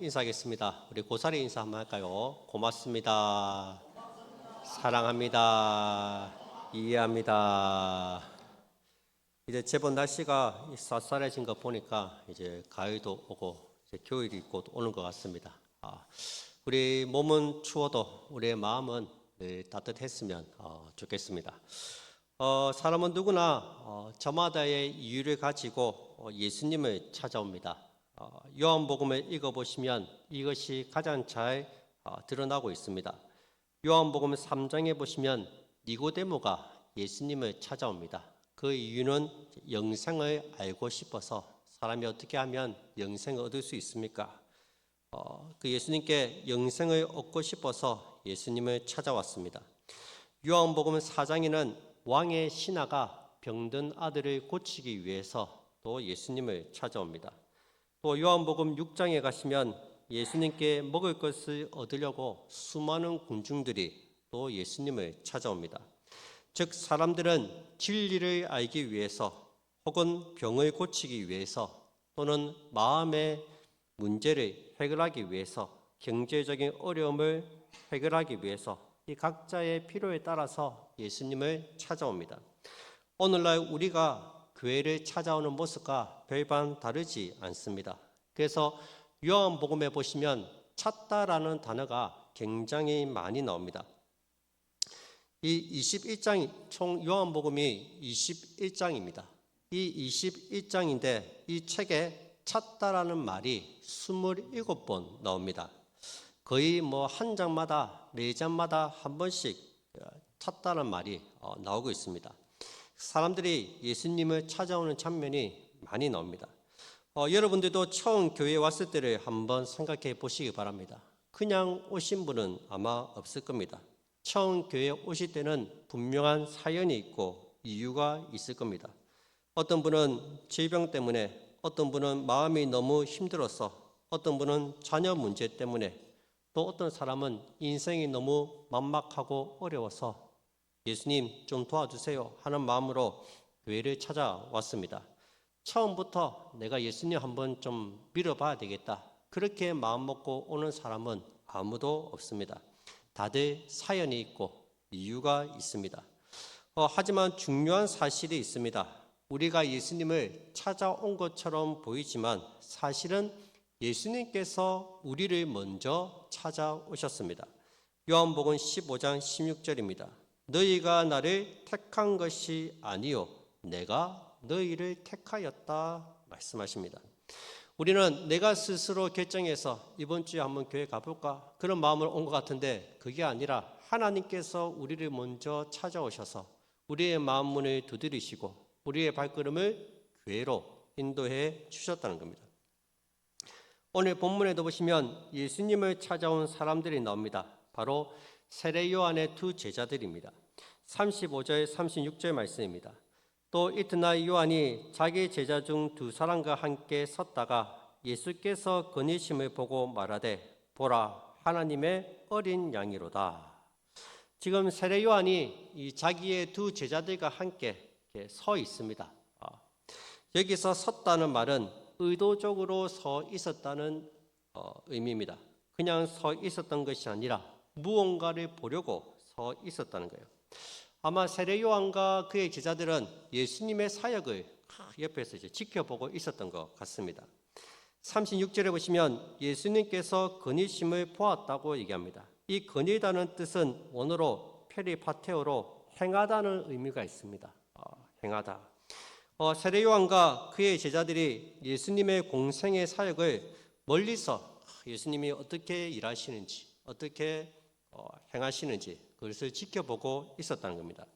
인사하겠습니다. 우리 고사리 인사 한번 할까요? 고맙습니다. 사랑합니다. 이해합니다. 이제 제법 날씨가 쌀쌀해진 거 보니까 이제 가을도 오고 이제 겨울이 곧 오는 것 같습니다. 우리 몸은 추워도 우리의 마음은 늘 따뜻했으면 좋겠습니다. 사람은 누구나 저마다의 이유를 가지고 예수님을 찾아옵니다. 요한복음을 읽어보시면 이것이 가장 잘 드러나고 있습니다. 요한복음 3장에 보시면 니고데모가 예수님을 찾아옵니다. 그 이유는 영생을 알고 싶어서 사람이 어떻게 하면 영생을 얻을 수 있습니까? 그 예수님께 영생을 얻고 싶어서 예수님을 찾아왔습니다. 요한복음 4장에는 왕의 신하가 병든 아들을 고치기 위해서 또 예수님을 찾아옵니다. 또 요한복음 6장에 가시면 예수님께 먹을 것을 얻으려고 수많은 군중들이 또 예수님을 찾아옵니다. 즉 사람들은 진리를 알기 위해서 혹은 병을 고치기 위해서 또는 마음의 문제를 해결하기 위해서 경제적인 어려움을 해결하기 위해서 이 각자의 필요에 따라서 예수님을 찾아옵니다. 오늘날 우리가 교회를 찾아오는 모습과 별반 다르지 않습니다. 그래서 요한복음에 보시면 찾다라는 단어가 굉장히 많이 나옵니다. 이 21장, 총 요한복음이 21장입니다. 이 21장인데 이 책에 찾다라는 말이 27번 나옵니다. 거의 한 장마다, 네 장마다 한 번씩 찾다는 말이 나오고 있습니다. 사람들이 예수님을 찾아오는 장면이 많이 나옵니다. 여러분들도 처음 교회에 왔을 때를 한번 생각해 보시기 바랍니다. 그냥 오신 분은 아마 없을 겁니다. 처음 교회에 오실 때는 분명한 사연이 있고 이유가 있을 겁니다. 어떤 분은 질병 때문에, 어떤 분은 마음이 너무 힘들어서, 어떤 분은 자녀 문제 때문에, 또 어떤 사람은 인생이 너무 막막하고 어려워서 예수님 좀 도와주세요 하는 마음으로 교회를 찾아왔습니다. 처음부터 내가 예수님 한번 좀 믿어봐야 되겠다 그렇게 마음먹고 오는 사람은 아무도 없습니다. 다들 사연이 있고 이유가 있습니다. 하지만 중요한 사실이 있습니다. 우리가 예수님을 찾아온 것처럼 보이지만 사실은 예수님께서 우리를 먼저 찾아오셨습니다. 요한복음 15장 16절입니다. 너희가 나를 택한 것이 아니요 내가 너희를 택하였다 말씀하십니다. 우리는 내가 스스로 결정해서 이번 주에 한번 교회 가볼까 그런 마음으로 온 것 같은데 그게 아니라 하나님께서 우리를 먼저 찾아오셔서 우리의 마음 문을 두드리시고 우리의 발걸음을 교회로 인도해 주셨다는 겁니다. 오늘 본문에도 보시면 예수님을 찾아온 사람들이 나옵니다. 바로 세례 요한의 두 제자들입니다. 35절 36절 말씀입니다. 또 이튿날 요한이 자기 제자 중 두 사람과 함께 섰다가 예수께서 거니심을 보고 말하되 보라 하나님의 어린 양이로다. 지금 세례 요한이 이 자기의 두 제자들과 함께 서 있습니다. 여기서 섰다는 말은 의도적으로 서 있었다는 의미입니다. 그냥 서 있었던 것이 아니라 무언가를 보려고 서 있었다는 거예요. 아마 세례 요한과 그의 제자들은 예수님의 사역을 옆에서 지켜보고 있었던 것 같습니다. 36절에 보시면 예수님께서 거니심을 보았다고 얘기합니다. 이 거니다는 뜻은 원어로 페리파테오로 행하다는 의미가 있습니다. 행하다. 세례 요한과 그의 제자들이 예수님의 공생의 사역을 멀리서 예수님이 어떻게 일하시는지, 어떻게 행하시는지 그것을 지켜보고 있었다는 겁니다.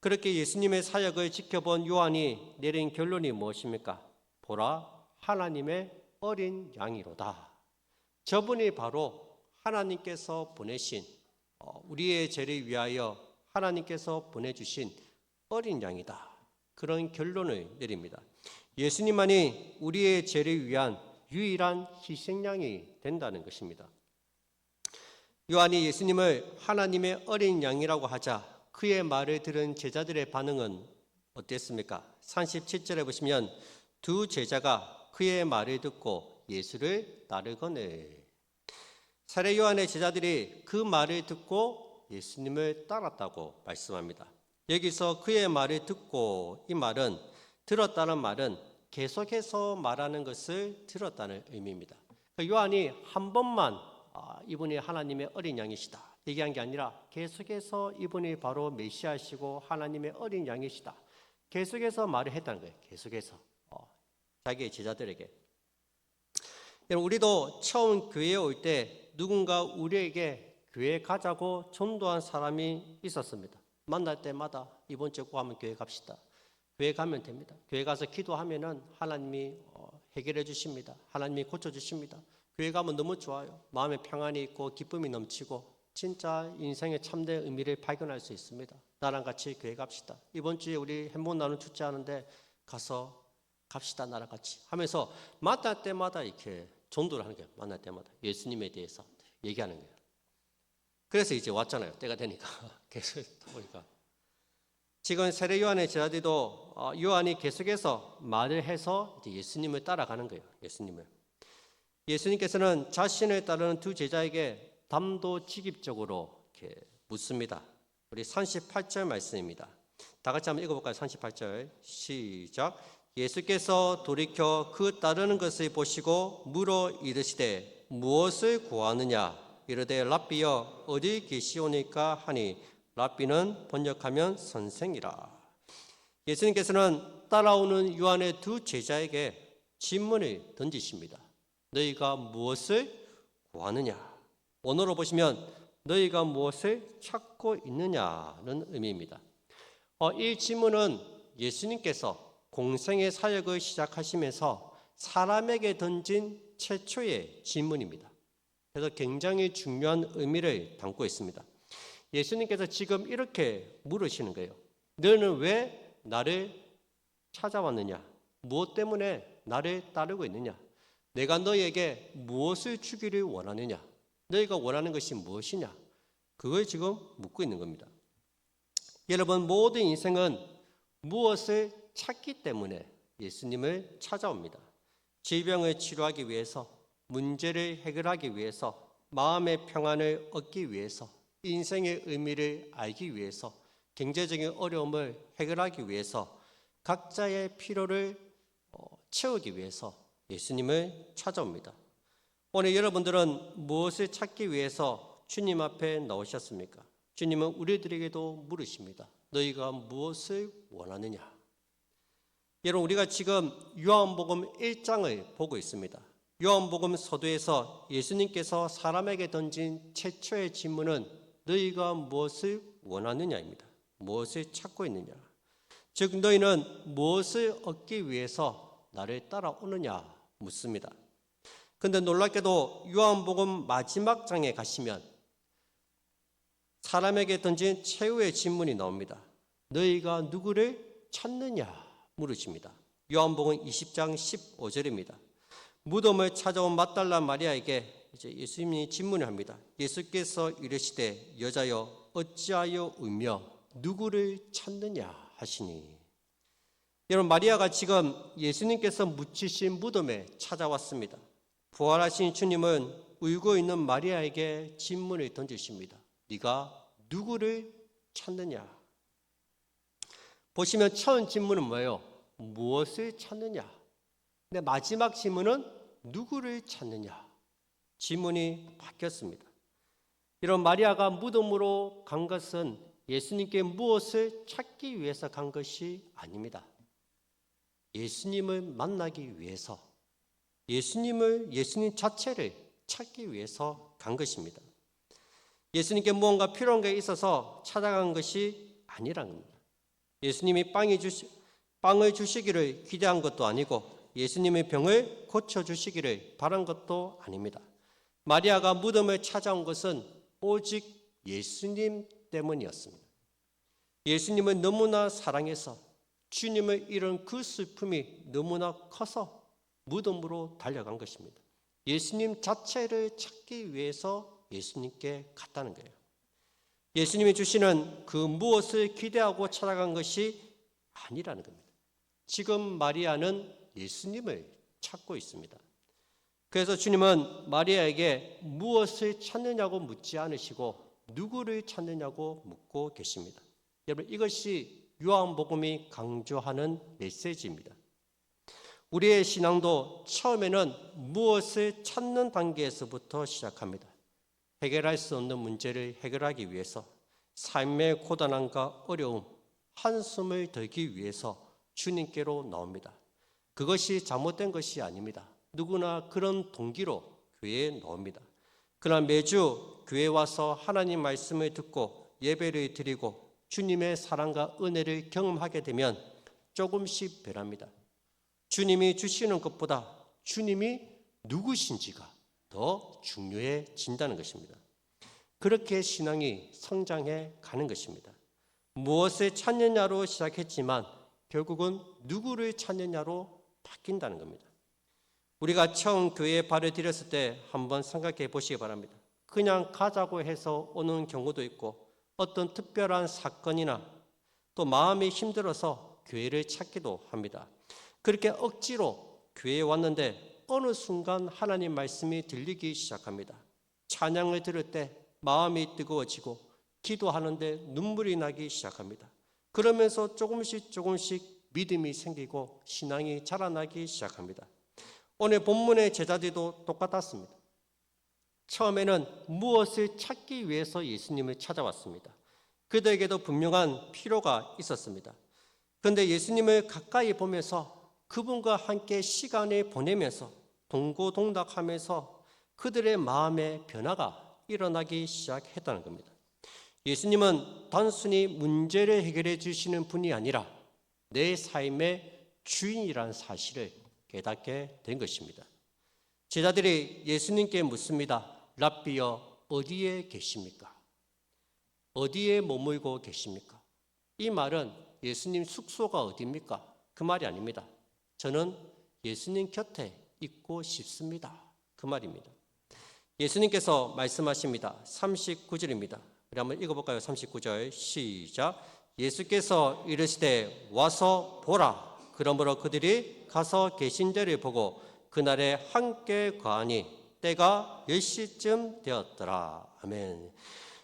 그렇게 예수님의 사역을 지켜본 요한이 내린 결론이 무엇입니까? 보라 하나님의 어린 양이로다. 저분이 바로 하나님께서 보내신 우리의 죄를 위하여 하나님께서 보내주신 어린 양이다. 그런 결론을 내립니다. 예수님만이 우리의 죄를 위한 유일한 희생양이 된다는 것입니다. 요한이 예수님을 하나님의 어린 양이라고 하자 그의 말을 들은 제자들의 반응은 어땠습니까? 37절에 보시면 두 제자가 그의 말을 듣고 예수를 따르거늘. 세례 요한의 제자들이 그 말을 듣고 예수님을 따랐다고 말씀합니다. 여기서 그의 말을 듣고, 이 말은 들었다는 말은 계속해서 말하는 것을 들었다는 의미입니다. 요한이 한 번만 이분이 하나님의 어린 양이시다 얘기한 게 아니라 계속해서 이분이 바로 메시아시고 하나님의 어린 양이시다 계속해서 말을 했다는 거예요. 계속해서 자기의 제자들에게. 우리도 처음 교회에 올 때 누군가 우리에게 교회에 가자고 전도한 사람이 있었습니다. 만날 때마다 이번 주 구하면 교회 갑시다. 교회 가면 됩니다. 교회 가서 기도하면은 하나님이 해결해 주십니다. 하나님이 고쳐 주십니다. 교회 가면 너무 좋아요. 마음에 평안이 있고 기쁨이 넘치고 진짜 인생의 참된 의미를 발견할 수 있습니다. 나랑 같이 교회 갑시다. 이번 주에 우리 행복 나눔 축제하는데 가서 갑시다. 나랑 같이 하면서 만날 때마다 이렇게 전도를 하는 거예요. 만날 때마다 예수님에 대해서 얘기하는 거예요. 그래서 이제 왔잖아요. 때가 되니까 계속 보니까 지금 세례 요한의 제자들도 요한이 계속해서 말을 해서 이제 예수님을 따라가는 거예요. 예수님께서는 자신을 따르는 두 제자에게 담도직입적으로 이렇게 묻습니다. 우리 38절 말씀입니다. 다 같이 한번 읽어볼까요? 38절 시작. 예수께서 돌이켜 그 따르는 것을 보시고 물어 이르시되 무엇을 구하느냐? 이르되 랍비여 어디 계시오니까 하니 랍비는 번역하면 선생이라. 예수님께서는 따라오는 요한의 두 제자에게 질문을 던지십니다. 너희가 무엇을 구하느냐? 원어로 보시면 너희가 무엇을 찾고 있느냐는 의미입니다. 이 질문은 예수님께서 공생의 사역을 시작하시면서 사람에게 던진 최초의 질문입니다. 그래서 굉장히 중요한 의미를 담고 있습니다. 예수님께서 지금 이렇게 물으시는 거예요. 너는 왜 나를 찾아왔느냐? 무엇 때문에 나를 따르고 있느냐? 내가 너희에게 무엇을 주기를 원하느냐? 너희가 원하는 것이 무엇이냐? 그걸 지금 묻고 있는 겁니다. 여러분, 모든 인생은 무엇을 찾기 때문에 예수님을 찾아옵니다. 질병을 치료하기 위해서, 문제를 해결하기 위해서, 마음의 평안을 얻기 위해서, 인생의 의미를 알기 위해서, 경제적인 어려움을 해결하기 위해서, 각자의 필요를 채우기 위해서 예수님을 찾아옵니다. 오늘 여러분들은 무엇을 찾기 위해서 주님 앞에 나오셨습니까? 주님은 우리들에게도 물으십니다. 너희가 무엇을 원하느냐? 여러분, 우리가 지금 요한복음 1장을 보고 있습니다. 요한복음 서두에서 예수님께서 사람에게 던진 최초의 질문은 너희가 무엇을 원하느냐입니다. 무엇을 찾고 있느냐? 즉 너희는 무엇을 얻기 위해서 나를 따라오느냐 묻습니다. 그런데 놀랍게도 요한복음 마지막 장에 가시면 사람에게 던진 최후의 질문이 나옵니다. 너희가 누구를 찾느냐 물으십니다. 요한복음 20장 15절입니다. 무덤을 찾아온 막달라 마리아에게 이제 예수님이 질문을 합니다. 예수께서 이르시되 여자여 어찌하여 울며 누구를 찾느냐 하시니. 여러분, 마리아가 지금 예수님께서 묻히신 무덤에 찾아왔습니다. 부활하신 주님은 울고 있는 마리아에게 질문을 던지십니다. 네가 누구를 찾느냐? 보시면 처음 질문은 뭐예요? 무엇을 찾느냐? 근데 마지막 질문은 누구를 찾느냐? 질문이 바뀌었습니다. 이런 마리아가 무덤으로 간 것은 예수님께 무엇을 찾기 위해서 간 것이 아닙니다. 예수님을 만나기 위해서, 예수님 자체를 찾기 위해서 간 것입니다. 예수님께 무언가 필요한 게 있어서 찾아간 것이 아니라는 겁니다. 예수님이 빵을 주시기를 기대한 것도 아니고 예수님의 병을 고쳐주시기를 바란 것도 아닙니다. 마리아가 무덤을 찾아온 것은 오직 예수님 때문이었습니다. 예수님을 너무나 사랑해서 주님을 잃은 그 슬픔이 너무나 커서 무덤으로 달려간 것입니다. 예수님 자체를 찾기 위해서 예수님께 갔다는 거예요. 예수님이 주시는 그 무엇을 기대하고 찾아간 것이 아니라는 겁니다. 지금 마리아는 예수님을 찾고 있습니다. 그래서 주님은 마리아에게 무엇을 찾느냐고 묻지 않으시고 누구를 찾느냐고 묻고 계십니다. 여러분, 이것이 요한복음이 강조하는 메시지입니다. 우리의 신앙도 처음에는 무엇을 찾는 단계에서부터 시작합니다. 해결할 수 없는 문제를 해결하기 위해서, 삶의 고단함과 어려움, 한숨을 덜기 위해서 주님께로 나옵니다. 그것이 잘못된 것이 아닙니다. 누구나 그런 동기로 교회에 나옵니다. 그러나 매주 교회에 와서 하나님 말씀을 듣고 예배를 드리고 주님의 사랑과 은혜를 경험하게 되면 조금씩 변합니다. 주님이 주시는 것보다 주님이 누구신지가 더 중요해진다는 것입니다. 그렇게 신앙이 성장해 가는 것입니다. 무엇을 찾느냐로 시작했지만 결국은 누구를 찾느냐로 바뀐다는 겁니다. 우리가 처음 교회에 발을 들였을 때 한번 생각해 보시기 바랍니다. 그냥 가자고 해서 오는 경우도 있고 어떤 특별한 사건이나 또 마음이 힘들어서 교회를 찾기도 합니다. 그렇게 억지로 교회에 왔는데 어느 순간 하나님 말씀이 들리기 시작합니다. 찬양을 들을 때 마음이 뜨거워지고 기도하는데 눈물이 나기 시작합니다. 그러면서 조금씩 믿음이 생기고 신앙이 자라나기 시작합니다. 오늘 본문의 제자들도 똑같았습니다. 처음에는 무엇을 찾기 위해서 예수님을 찾아왔습니다. 그들에게도 분명한 필요가 있었습니다. 그런데 예수님을 가까이 보면서 그분과 함께 시간을 보내면서 동고동락하면서 그들의 마음의 변화가 일어나기 시작했다는 겁니다. 예수님은 단순히 문제를 해결해 주시는 분이 아니라 내 삶의 주인이라는 사실을 깨닫게 된 것입니다. 제자들이 예수님께 묻습니다. 랍비여, 어디에 계십니까? 어디에 머물고 계십니까? 이 말은 예수님 숙소가 어디입니까? 그 말이 아닙니다. 저는 예수님 곁에 있고 싶습니다. 그 말입니다. 예수님께서 말씀하십니다. 39절입니다. 우리 한번 읽어볼까요? 39절 시작. 예수께서 이르시되 와서 보라. 그러므로 그들이 가서 계신 데를 보고 그날에 함께 거하니 때가 10시쯤 되었더라. 아멘.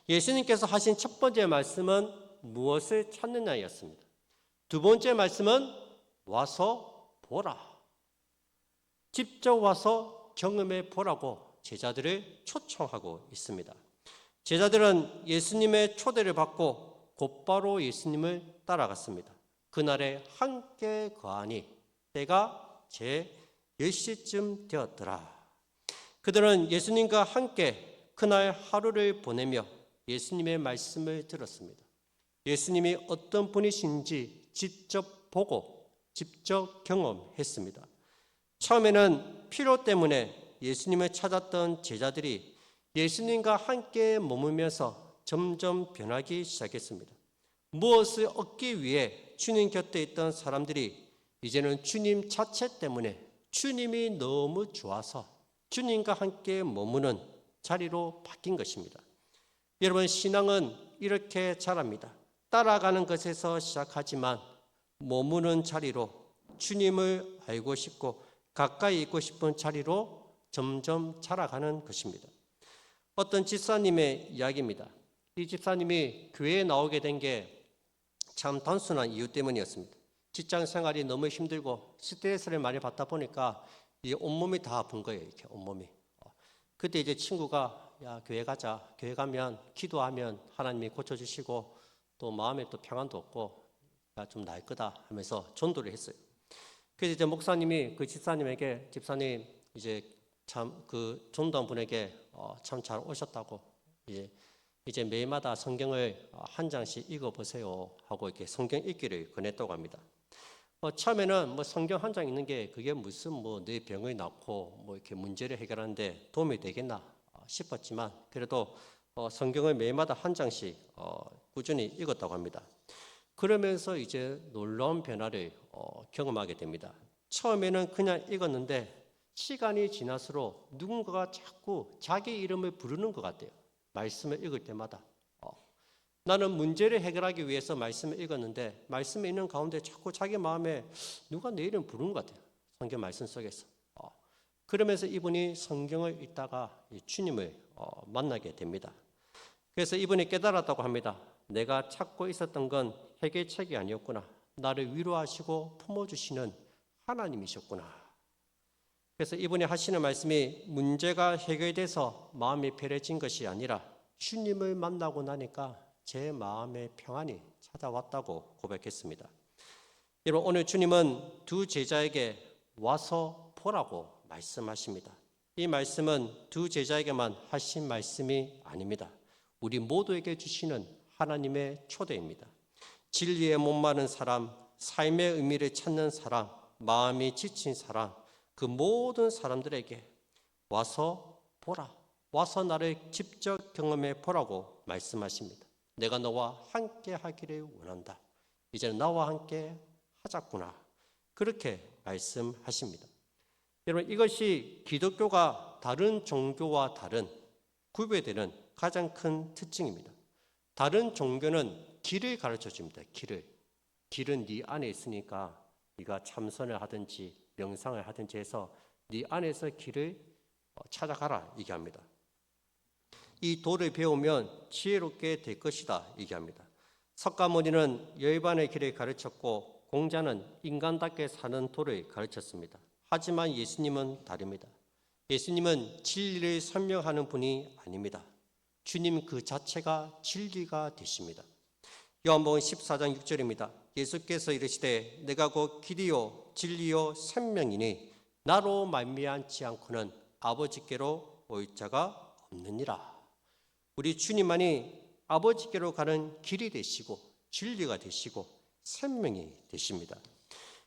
예수님께서 하신 첫 번째 말씀은 무엇을 찾느냐였습니다. 두 번째 말씀은 와서 보라. 직접 와서 경험해 보라고 제자들을 초청하고 있습니다. 제자들은 예수님의 초대를 받고 곧바로 예수님을 따라갔습니다. 그날에 함께 거하니 때가 제 10시쯤 되었더라. 그들은 예수님과 함께 그날 하루를 보내며 예수님의 말씀을 들었습니다. 예수님이 어떤 분이신지 직접 보고 직접 경험했습니다. 처음에는 필요 때문에 예수님을 찾았던 제자들이 예수님과 함께 머물면서 점점 변하기 시작했습니다. 무엇을 얻기 위해 주님 곁에 있던 사람들이 이제는 주님 자체 때문에 주님이 너무 좋아서 주님과 함께 머무는 자리로 바뀐 것입니다. 여러분, 신앙은 이렇게 자랍니다. 따라가는 것에서 시작하지만 머무는 자리로 주님을 알고 싶고 가까이 있고 싶은 자리로 점점 자라가는 것입니다. 어떤 집사님의 이야기입니다. 이 집사님이 교회에 나오게 된 게 참 단순한 이유 때문이었습니다. 직장 생활이 너무 힘들고 스트레스를 많이 받다 보니까 이 온몸이 다 아픈 거예요. 이렇게 온몸이. 그때 이제 친구가 야, 교회 가자. 교회 가면 기도하면 하나님이 고쳐주시고 또 마음에 또 평안도 없고 야, 좀 나을 거다 하면서 전도를 했어요. 그래서 이제 목사님이 그 집사님에게 집사님 이제 참 그 전도한 분에게 참 잘 오셨다고 이제 매일마다 성경을 한 장씩 읽어보세요 하고 이렇게 성경 읽기를 권했다고 합니다. 처음에는 뭐 성경 한 장 읽는 게 그게 무슨 뭐 내 병을 낫고 뭐 이렇게 문제를 해결하는데 도움이 되겠나 싶었지만 그래도 성경을 매일마다 한 장씩 꾸준히 읽었다고 합니다. 그러면서 이제 놀라운 변화를 경험하게 됩니다. 처음에는 그냥 읽었는데 시간이 지날수록 누군가가 자꾸 자기 이름을 부르는 것 같아요. 말씀을 읽을 때마다. 나는 문제를 해결하기 위해서 말씀을 읽었는데 말씀에 있는 가운데 자꾸 자기 마음에 누가 내 이름 부르는 것 같아요. 성경 말씀 속에서. 그러면서 이분이 성경을 읽다가 주님을 만나게 됩니다. 그래서 이분이 깨달았다고 합니다. 내가 찾고 있었던 건 해결책이 아니었구나. 나를 위로하시고 품어주시는 하나님이셨구나. 그래서 이분이 하시는 말씀이 문제가 해결돼서 마음이 편해진 것이 아니라 주님을 만나고 나니까 제 마음의 평안이 찾아왔다고 고백했습니다. 여러분, 오늘 주님은 두 제자에게 와서 보라고 말씀하십니다. 이 말씀은 두 제자에게만 하신 말씀이 아닙니다. 우리 모두에게 주시는 하나님의 초대입니다. 진리에 목마른 사람, 삶의 의미를 찾는 사람, 마음이 지친 사람, 그 모든 사람들에게 와서 보라, 와서 나를 직접 경험해 보라고 말씀하십니다. 내가 너와 함께 하기를 원한다. 이제는 나와 함께 하자꾸나. 그렇게 말씀하십니다. 여러분, 이것이 기독교가 다른 종교와 다른 구별되는 가장 큰 특징입니다. 다른 종교는 길을 가르쳐 줍니다. 길은 네 안에 있으니까 네가 참선을 하든지 명상을 하든지 해서 네 안에서 길을 찾아가라 얘기합니다. 이 도를 배우면 지혜롭게 될 것이다 얘기합니다. 석가모니는 열반의 길을 가르쳤고 공자는 인간답게 사는 도를 가르쳤습니다. 하지만 예수님은 다릅니다. 예수님은 진리를 설명하는 분이 아닙니다. 주님 그 자체가 진리가 되십니다. 요한복음 14장 6절입니다. 예수께서 이르시되 내가 곧 길이요 진리요 생명이니 나로 말미암지 않고는 아버지께로 올 자가 없느니라. 우리 주님만이 아버지께로 가는 길이 되시고 진리가 되시고 생명이 되십니다.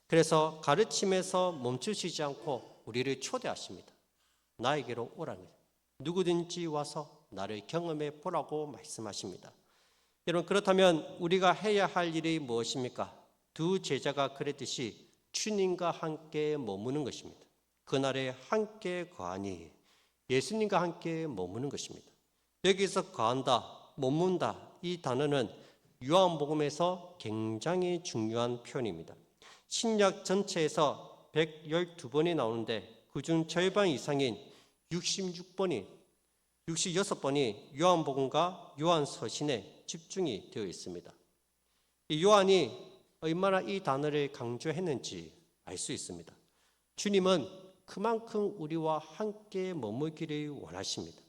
그래서 가르침에서 멈추시지 않고 우리를 초대하십니다. 나에게로 오라는 거예요. 누구든지 와서 나를 경험해 보라고 말씀하십니다. 여러분, 그렇다면 우리가 해야 할 일이 무엇입니까? 두 제자가 그랬듯이 주님과 함께 머무는 것입니다. 그날에 함께 거하니 예수님과 함께 머무는 것입니다. 여기서 거한다, 머문다 이 단어는 요한복음에서 굉장히 중요한 표현입니다. 신약 전체에서 112번이 나오는데 그중 절반 이상인 66번이 요한복음과 요한서신에 집중이 되어 있습니다. 이 요한이 얼마나 이 단어를 강조했는지 알 수 있습니다. 주님은 그만큼 우리와 함께 머물기를 원하십니다.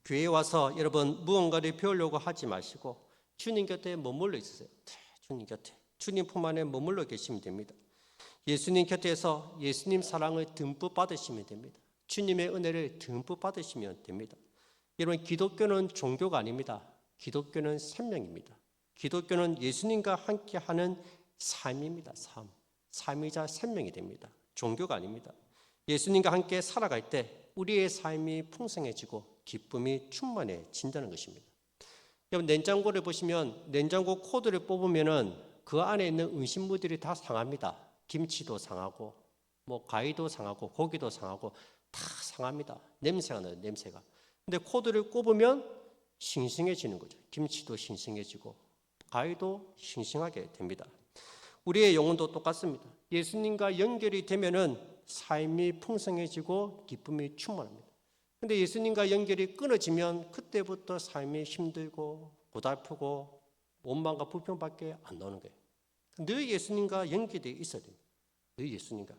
교회에 와서 여러분 무언가를 배우려고 하지 마시고 주님 곁에 머물러 있으세요. 주님 곁에, 주님 품 안에 머물러 계시면 됩니다. 예수님 곁에서 예수님 사랑을 듬뿍 받으시면 됩니다. 주님의 은혜를 듬뿍 받으시면 됩니다. 여러분, 기독교는 종교가 아닙니다. 기독교는 생명입니다. 기독교는 예수님과 함께하는 삶입니다. 삶이자 생명이 됩니다. 종교가 아닙니다. 예수님과 함께 살아갈 때 우리의 삶이 풍성해지고 기쁨이 충만해진다는 것입니다. 여러분, 냉장고를 보시면 냉장고 코드를 뽑으면은 그 안에 있는 음식물들이 다 상합니다. 김치도 상하고 과일도 상하고 고기도 상하고 다 상합니다. 냄새가 나요, 냄새가. 근데 코드를 꼽으면 싱싱해지는 거죠. 김치도 싱싱해지고 과일도 싱싱하게 됩니다. 우리의 영혼도 똑같습니다. 예수님과 연결이 되면은 삶이 풍성해지고 기쁨이 충만합니다. 근데 예수님과 연결이 끊어지면 그때부터 삶이 힘들고 고달프고 원망과 불평밖에 안 나오는 거예요. 늘 예수님과 연결되어 있어야 됩니다. 늘 예수님과.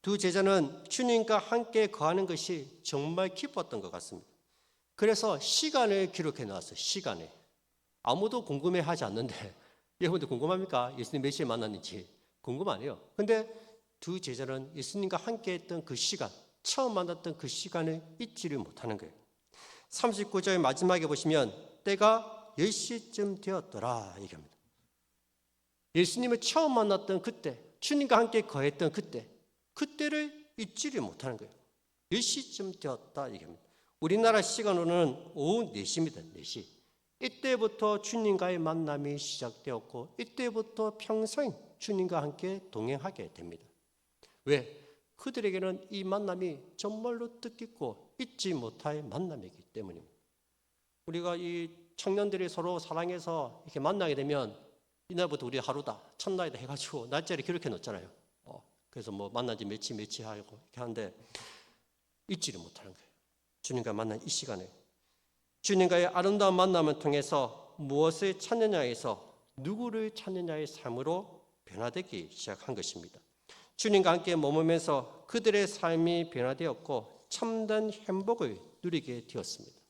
두 제자는 주님과 함께 거하는 것이 정말 기뻤던 것 같습니다. 그래서 시간을 기록해 놨어요. 시간에. 아무도 궁금해하지 않는데 여러분들 궁금합니까? 예수님 몇 시에 만났는지 궁금 안 해요. 근데 두 제자는 예수님과 함께 했던 그 시간, 처음 만났던 그 시간을 잊지를 못하는 거예요. 39절 마지막에 보시면 때가 10시쯤 되었더라 얘기합니다. 예수님을 처음 만났던 그때, 주님과 함께 거했던 그때를 잊지를 못하는 거예요. 10시쯤 되었다 얘기합니다. 우리나라 시간으로는 오후 4시입니다. 4시. 이때부터 주님과의 만남이 시작되었고 이때부터 평생 주님과 함께 동행하게 됩니다. 왜? 그들에게는 이 만남이 정말로 뜻깊고 잊지 못할 만남이기 때문입니다. 우리가 이 청년들이 서로 사랑해서 이렇게 만나게 되면 이날부터 우리 하루다, 첫날이다 해가지고 날짜를 기록해 놓잖아요. 그래서 뭐 만난 지 며칠 하고 이렇게 하는데 잊지를 못하는 거예요. 주님과 만난 이 시간에 주님과의 아름다운 만남을 통해서 무엇을 찾느냐에서 누구를 찾느냐의 삶으로 변화되기 시작한 것입니다. 주님과 함께 머물면서 그들의 삶이 변화되었고 참된 행복을 누리게 되었습니다.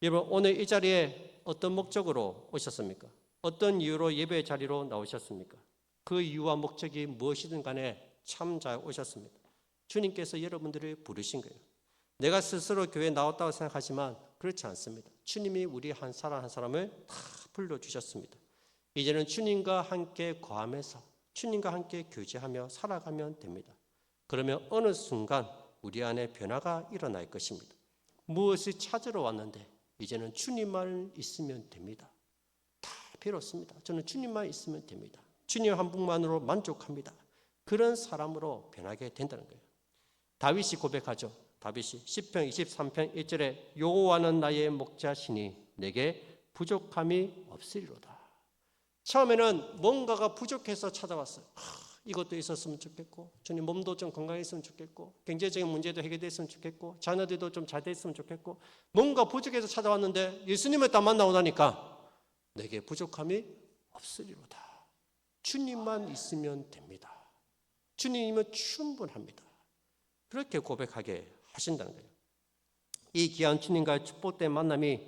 여러분, 오늘 이 자리에 어떤 목적으로 오셨습니까? 어떤 이유로 예배 자리로 나오셨습니까? 그 이유와 목적이 무엇이든 간에 참 잘 오셨습니다. 주님께서 여러분들을 부르신 거예요. 내가 스스로 교회에 나왔다고 생각하지만 그렇지 않습니다. 주님이 우리 한 사람 한 사람을 다 불러주셨습니다. 이제는 주님과 함께 거하면서 주님과 함께 교제하며 살아가면 됩니다. 그러면 어느 순간 우리 안에 변화가 일어날 것입니다. 무엇을 찾으러 왔는데 이제는 주님만 있으면 됩니다. 다 필요 없습니다. 저는 주님만 있으면 됩니다. 주님 한 분만으로 만족합니다. 그런 사람으로 변하게 된다는 거예요. 다윗이 고백하죠. 다윗이 시편 23편 1절에 여호와는 나의 목자시니 내게 부족함이 없으리로다. 처음에는 뭔가가 부족해서 찾아왔어요. 이것도 있었으면 좋겠고, 주님 몸도 좀 건강했으면 좋겠고, 경제적인 문제도 해결됐으면 좋겠고, 자녀들도 좀 잘 됐으면 좋겠고, 뭔가 부족해서 찾아왔는데 예수님을 딱 만나고 나니까 내게 부족함이 없으리로다. 주님만 있으면 됩니다. 주님이면 충분합니다. 그렇게 고백하게 하신다는 거예요. 이 귀한 주님과의 축복된 만남이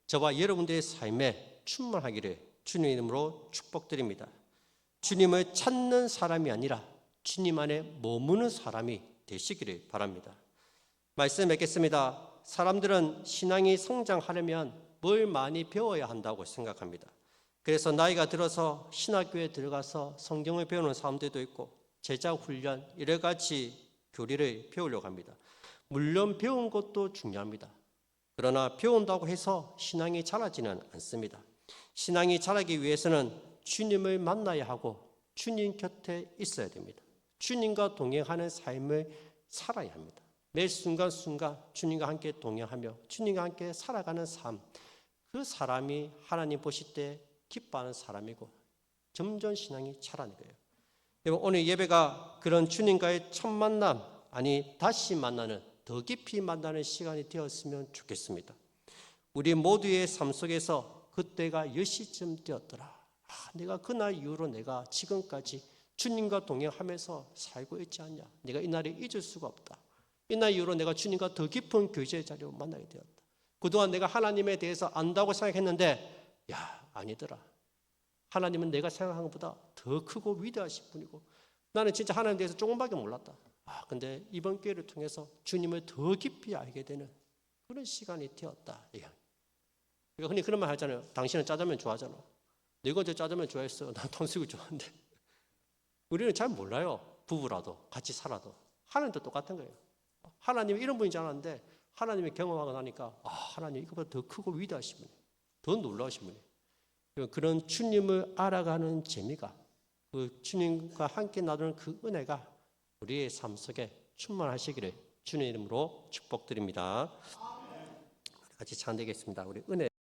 저와 여러분들의 삶에 충만하기를 주님 이름으로 축복드립니다. 주님을 찾는 사람이 아니라 주님 안에 머무는 사람이 되시기를 바랍니다. 말씀 맺겠습니다. 사람들은 신앙이 성장하려면 뭘 많이 배워야 한다고 생각합니다. 그래서 나이가 들어서 신학교에 들어가서 성경을 배우는 사람들도 있고 제자 훈련 여러 가지 교리를 배우려고 합니다. 물론 배운 것도 중요합니다. 그러나 배운다고 해서 신앙이 자라지는 않습니다. 신앙이 자라기 위해서는 주님을 만나야 하고 주님 곁에 있어야 됩니다. 주님과 동행하는 삶을 살아야 합니다. 매 순간순간 주님과 함께 동행하며 주님과 함께 살아가는 삶, 그 사람이 하나님 보실 때 기뻐하는 사람이고 점점 신앙이 자라는 거예요. 오늘 예배가 그런 주님과의 첫 만남, 아니 다시 만나는, 더 깊이 만나는 시간이 되었으면 좋겠습니다. 우리 모두의 삶 속에서 그때가 10시쯤 되었더라. 내가 그날 이후로 내가 지금까지 주님과 동행하면서 살고 있지 않냐. 내가 이 날을 잊을 수가 없다. 이날 이후로 내가 주님과 더 깊은 교제의 자리로 만나게 되었다. 그동안 내가 하나님에 대해서 안다고 생각했는데 아니더라. 하나님은 내가 생각한 것보다 더 크고 위대하신 분이고 나는 진짜 하나님에 대해서 조금밖에 몰랐다. 근데 이번 기회를 통해서 주님을 더 깊이 알게 되는 그런 시간이 되었다. 그러니까 흔히 그런 말 하잖아요. 당신은 짜장면 좋아하잖아. 내가 언제 짜장면 좋아했어? 난 탕수육을 좋아하는데. 우리는 잘 몰라요. 부부라도 같이 살아도. 하나님도 똑같은 거예요. 하나님이 이런 분인 줄 알았는데 하나님이 경험하고 나니까 하나님 이거보다 더 크고 위대하신 분이에요. 더 놀라우신 분이에요. 그런 주님을 알아가는 재미가, 그 주님과 함께 나누는 그 은혜가 우리의 삶 속에 충만하시기를 주님 이름으로 축복드립니다. 같이 찬양하겠습니다. 우리 은혜.